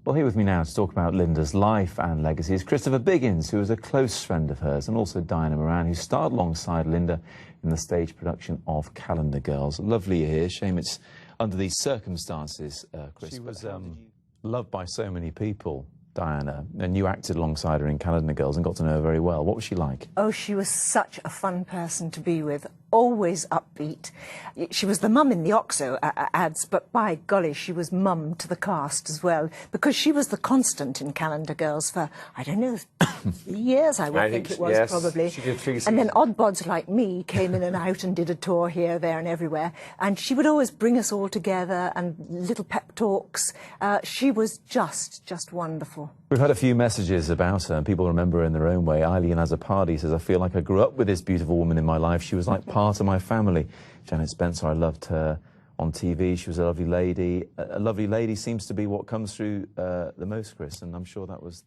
Well, here with me now to talk about Lynda's life and legacy is Christopher Biggins, who was a close friend of hers, and also Diana Moran, who starred alongside Lynda in the stage production of Calendar Girls. Lovely you're here. Shame it's under these circumstances, Chris. She was loved by so many people, Diana, and you acted alongside her in Calendar Girls and got to know her very well. What was she like? Oh, she was such a fun person to be with, always upbeat. She was the mum in the OXO ads, but by golly, she was mum to the cast as well, because she was the constant in Calendar Girls for, I don't know, 3 years, I think it was, yes, probably. She did 3 seasons. And then oddbods like me came in and out and did a tour here, there and everywhere. And she would always bring us all together and little pep talks. She was just wonderful. We've had a few messages about her, and people remember her in their own way. Eileen Azzopardi says, I feel like I grew up with this beautiful woman in my life. She was like part of my family. Janet Spencer, I loved her on TV. She was a lovely lady. A lovely lady seems to be what comes through the most, Chris, and I'm sure that was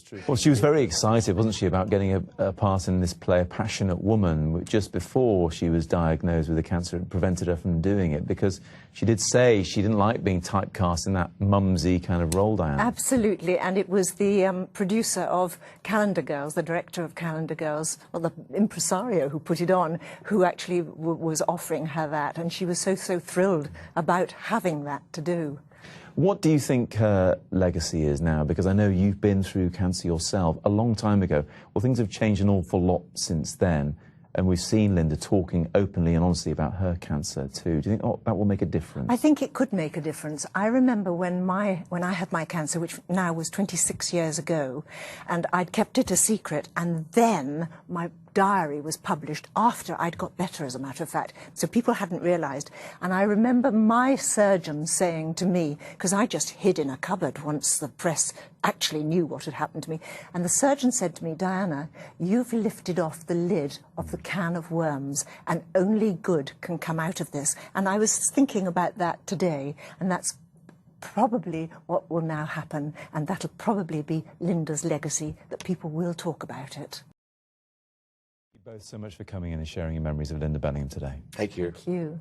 true. Well, she was very excited, wasn't she, about getting a part in this play, A Passionate Woman, just before she was diagnosed with the cancer. It prevented her from doing it, because she did say she didn't like being typecast in that mumsy kind of role, Diana. Absolutely, and it was the producer of Calendar Girls, the director of Calendar Girls, or the impresario who put it on, who actually was offering her that, and she was so thrilled about having that to do. What do you think her legacy is now? Because I know you've been through cancer yourself a long time ago. Well, things have changed an awful lot since then, and we've seen Lynda talking openly and honestly about her cancer too. Do you think that will make a difference? I think it could make a difference. I remember when I had my cancer, which now was 26 years ago, and I'd kept it a secret, and then my diary was published after I'd got better, as a matter of fact, so people hadn't realised. And I remember my surgeon saying to me, because I just hid in a cupboard once the press actually knew what had happened to me, and the surgeon said to me, Diana, you've lifted off the lid of the can of worms, and only good can come out of this. And I was thinking about that today, and that's probably what will now happen, and that'll probably be Lynda's legacy, that people will talk about it. Thank you both so much for coming in and sharing your memories of Lynda Bellingham today. Thank you. Thank you.